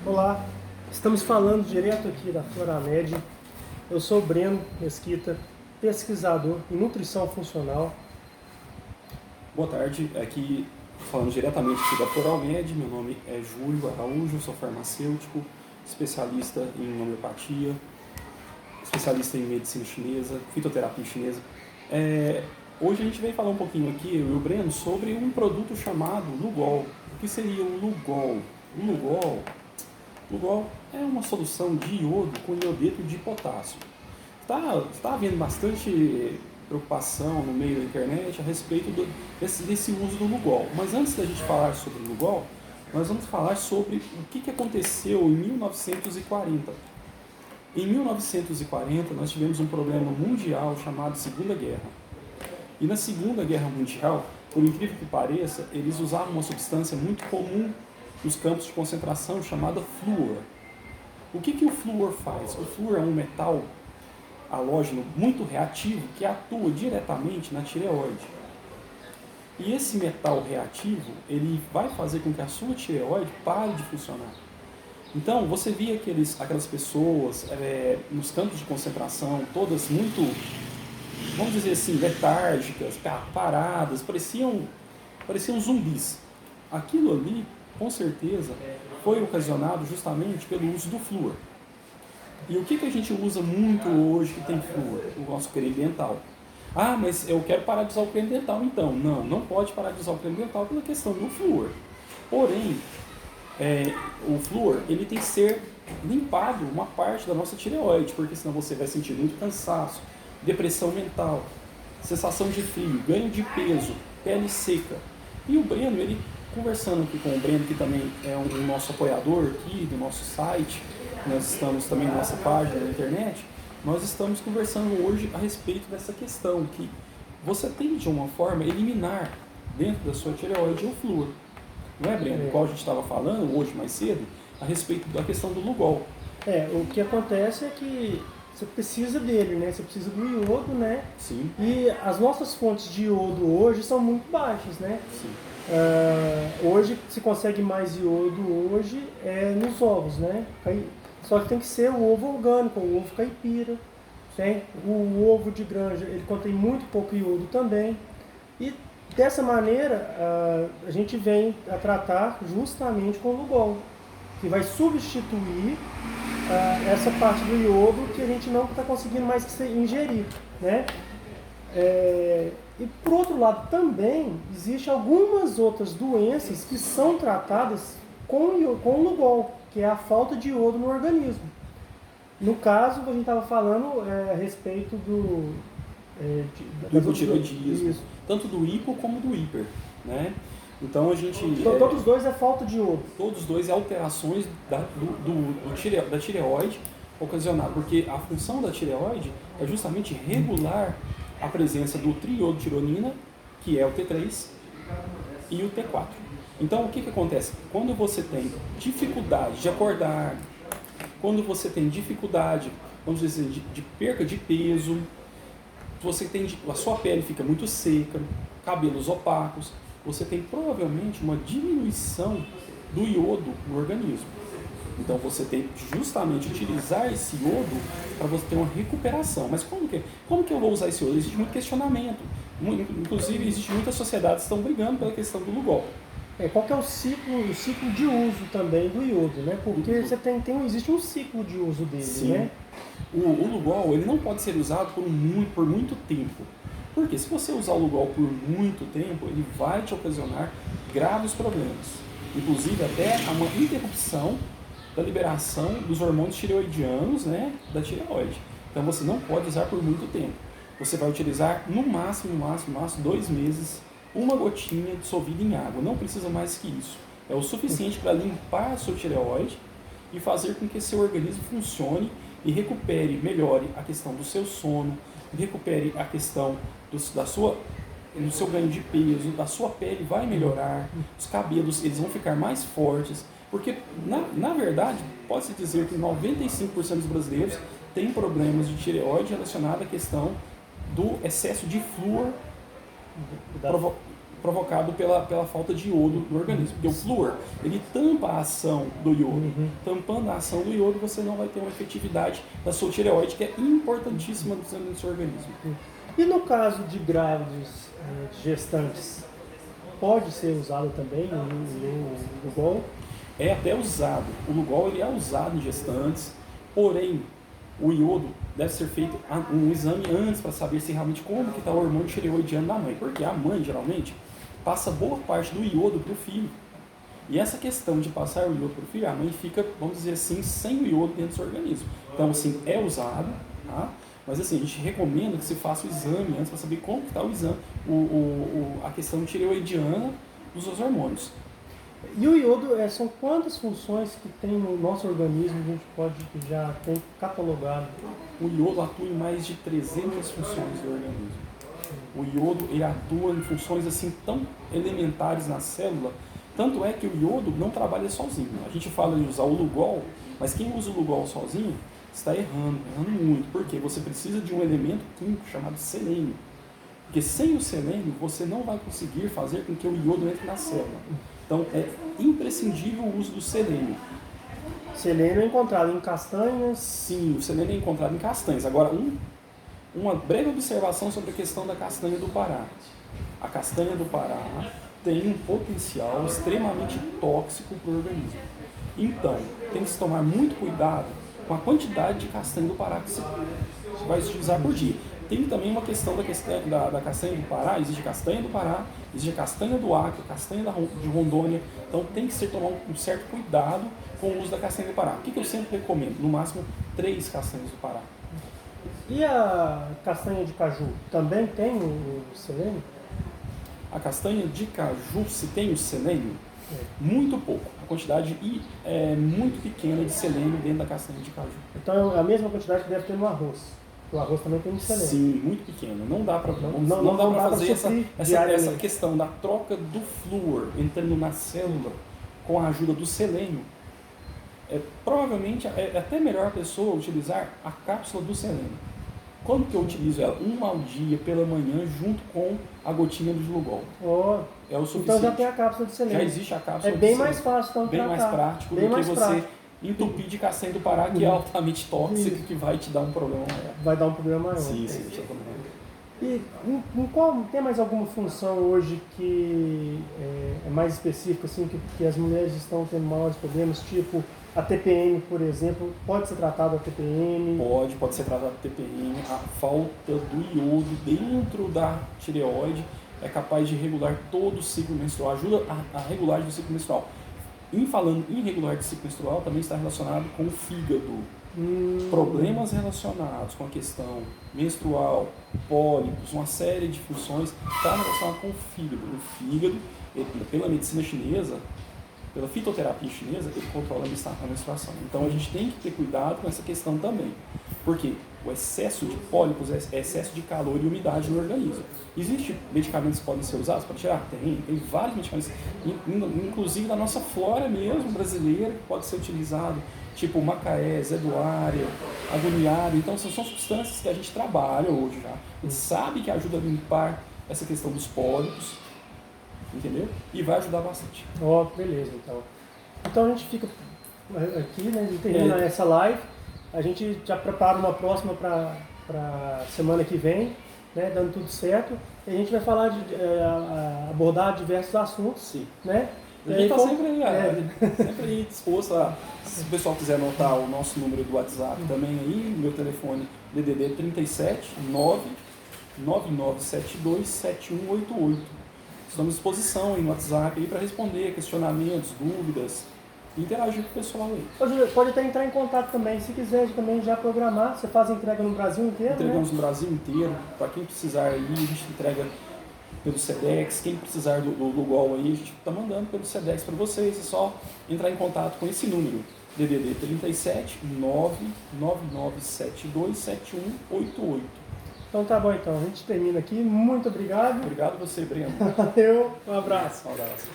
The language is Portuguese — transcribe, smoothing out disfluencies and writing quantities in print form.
Olá, estamos falando direto aqui da Floramed. Eu sou o Breno Mesquita, pesquisador em nutrição funcional. Boa tarde, aqui falando diretamente aqui da Floramed, meu nome é Júlio Araújo, sou farmacêutico, especialista em homeopatia, especialista em medicina chinesa, fitoterapia chinesa. Hoje a gente vem falar um pouquinho aqui, eu e o Breno, sobre um produto chamado Lugol. O que seria o Lugol? O Lugol é uma solução de iodo com iodeto de potássio. Está havendo bastante preocupação no meio da internet a respeito desse uso do Lugol. Mas antes da gente falar sobre o Lugol, nós vamos falar sobre o que aconteceu em 1940. Em 1940, nós tivemos um problema mundial chamado Segunda Guerra. E na Segunda Guerra Mundial, por incrível que pareça, eles usavam uma substância muito comum nos campos de concentração chamada flúor. O que o flúor faz? O flúor é um metal halógeno muito reativo que atua diretamente na tireoide. E esse metal reativo, ele vai fazer com que a sua tireoide pare de funcionar. Então, você via aquelas pessoas nos campos de concentração, todas muito, vamos dizer assim, letárgicas, paradas, pareciam zumbis. Aquilo ali, com certeza, foi ocasionado justamente pelo uso do flúor. E o que a gente usa muito hoje que tem flúor? O nosso creme dental. Ah, mas eu quero parar de usar o creme dental então. Não pode parar de usar o creme dental pela questão do flúor. Porém, o flúor ele tem que ser limpado uma parte da nossa tireoide, porque senão você vai sentir muito cansaço, depressão mental, sensação de frio, ganho de peso, pele seca. E o Breno, ele conversando aqui com o Breno, que também é o nosso apoiador aqui do nosso site, nós estamos também na nossa página na internet, nós estamos conversando hoje a respeito dessa questão, que você tem de uma forma eliminar dentro da sua tireoide o flúor. Não é, Breno? Igual a gente estava falando hoje mais cedo, a respeito da questão do Lugol. O que acontece é que você precisa dele, né? Você precisa do iodo, né? Sim. E as nossas fontes de iodo hoje são muito baixas, né? Sim. Hoje se consegue mais iodo hoje nos ovos, né? Só que tem que ser o ovo orgânico, o ovo caipira. Né? O ovo de granja, ele contém muito pouco iodo também. E dessa maneira, a gente vem a tratar justamente com o Lugol, que vai substituir essa parte do iodo que a gente não está conseguindo mais ingerir. Né? E por outro lado também, existem algumas outras doenças que são tratadas com o Lugol, que é a falta de iodo no organismo. No caso, a gente estava falando a respeito do hipotireoidismo, tanto do hipo como do hiper, né? Então a gente... Todos os dois é falta de iodo. Todos os dois é alterações da tireoide ocasionada, porque a função da tireoide é justamente regular a presença do triiodotironina, que é o T3, e o T4. Então, o que acontece? Quando você tem dificuldade de acordar, quando você tem dificuldade, vamos dizer, de perca de peso, a sua pele fica muito seca, cabelos opacos, você tem provavelmente uma diminuição do iodo no organismo. Então, você tem que justamente utilizar esse iodo para você ter uma recuperação. Mas como que eu vou usar esse iodo? Existe muito questionamento. Inclusive, existe muitas sociedades que estão brigando pela questão do Lugol. Qual que é o ciclo de uso também do iodo, né? Porque existe um ciclo de uso dele, Sim. Né? O Lugol ele não pode ser usado por muito tempo. Porque se você usar o Lugol por muito tempo, ele vai te ocasionar graves problemas. Inclusive até uma interrupção da liberação dos hormônios tireoidianos, né, da tireoide. Então você não pode usar por muito tempo. Você vai utilizar no máximo 2 meses, uma gotinha dissolvida em água. Não precisa mais que isso. É o suficiente para limpar a sua tireoide e fazer com que seu organismo funcione e recupere, melhore a questão do seu sono, recupere a questão do seu ganho de peso, da sua pele vai melhorar, os cabelos eles vão ficar mais fortes, porque na verdade pode-se dizer que 95% dos brasileiros têm problemas de tireoide relacionado à questão do excesso de flúor provocado pela falta de iodo no organismo. Porque o flúor, ele tampa a ação do iodo. Tampando a ação do iodo, você não vai ter uma efetividade da sua tireoide, que é importantíssima no seu organismo. E no caso de grávidos, de gestantes, pode ser usado também o Lugol? É até usado. O Lugol ele é usado em gestantes, porém, o iodo deve ser feito um exame antes para saber se realmente como que está o hormônio tireoidiano da mãe. Porque a mãe, geralmente, passa boa parte do iodo para o filho. E essa questão de passar o iodo para o filho, a mãe fica, vamos dizer assim, sem o iodo dentro do seu organismo. Então, assim, é usado, tá? Mas assim, a gente recomenda que se faça o exame antes para saber como que está o exame, a questão tireoidiana dos seus hormônios. E o iodo, são quantas funções que tem no nosso organismo que a gente pode já ter catalogado? O iodo atua em mais de 300 funções do organismo. O iodo ele atua em funções assim tão elementares na célula, tanto é que o iodo não trabalha sozinho. A gente fala de usar o Lugol, mas quem usa o Lugol sozinho está errando muito. Porque você precisa de um elemento químico chamado selênio. Porque sem o selênio você não vai conseguir fazer com que o iodo entre na célula. Então é imprescindível o uso do selênio. Selênio é encontrado em castanhas? Sim, o selênio é encontrado em castanhas. Agora, uma breve observação sobre a questão da castanha do Pará. A castanha do Pará tem um potencial extremamente tóxico para o organismo. Então, tem que se tomar muito cuidado com a quantidade de castanha do Pará que você vai utilizar por dia. Tem também uma questão da castanha do Pará. Existe castanha do Pará, existe castanha do Acre, castanha de Rondônia. Então tem que se tomar um certo cuidado com o uso da castanha do Pará. O que eu sempre recomendo? No máximo 3 castanhas do Pará. E a castanha de caju também tem o selênio? A castanha de caju, se tem o selênio, muito pouco. A quantidade é muito pequena de selênio dentro da castanha de caju. Então é a mesma quantidade que deve ter no arroz. O arroz também tem selênio. Sim, muito pequeno. Não dá para fazer essa questão da troca do flúor entrando na célula com a ajuda do selênio. Provavelmente é até melhor a pessoa utilizar a cápsula do selênio. Quando que eu utilizo ela? Uma ao dia, pela manhã, junto com a gotinha do Lugol. É o suficiente. Então já tem a cápsula de selênio. Já existe a cápsula de selênio. É bem mais fácil, então, bem mais prático do que você entupir de castanha do Pará, que é altamente tóxico e que vai te dar um problema maior. Vai dar um problema maior. Sim, exatamente. E tem mais alguma função hoje que é mais específica, assim, que as mulheres estão tendo maiores problemas, tipo a TPM, por exemplo, pode ser tratada a TPM? Pode ser tratada a TPM. A falta do iodo dentro da tireoide é capaz de regular todo o ciclo menstrual, ajuda a regulagem do ciclo menstrual. Falando em regular de ciclo menstrual, também está relacionado com o fígado. Problemas relacionados com a questão menstrual, pólipos, uma série de funções, está relacionado com o fígado. O fígado, pela medicina chinesa, pela fitoterapia chinesa, ele controla a menstruação. Então a gente tem que ter cuidado com essa questão também. Porque o excesso de pólipos é excesso de calor e umidade no organismo. Existem medicamentos que podem ser usados para tirar? Tem vários medicamentos, inclusive da nossa flora mesmo brasileira, que pode ser utilizado, tipo macaé, zeduária, agoniária. Então são substâncias que a gente trabalha hoje já. A gente sabe que ajuda a limpar essa questão dos pólipos, entendeu? E vai ajudar bastante. Beleza, então. Então a gente fica aqui, né? A gente termina essa live. A gente já prepara uma próxima para semana que vem, né? Dando tudo certo. E a gente vai falar abordar diversos assuntos. Sim. Né? A gente está sempre aí disposto a, se o pessoal quiser anotar o nosso número do WhatsApp também aí, meu telefone DDD 37 99972 7188. Estamos à disposição aí no WhatsApp para responder questionamentos, dúvidas, e interagir com o pessoal aí. Pode até entrar em contato também, se quiser também já programar, você faz entrega no Brasil inteiro, Entregamos no Brasil inteiro, para quem precisar aí, a gente entrega pelo Sedex, quem precisar do Lugol aí, a gente está mandando pelo Sedex para vocês, é só entrar em contato com esse número, DDD 37 99972 7188. Então tá bom, então. A gente termina aqui. Muito obrigado. Obrigado a você, Breno. Valeu. Um abraço. Um abraço.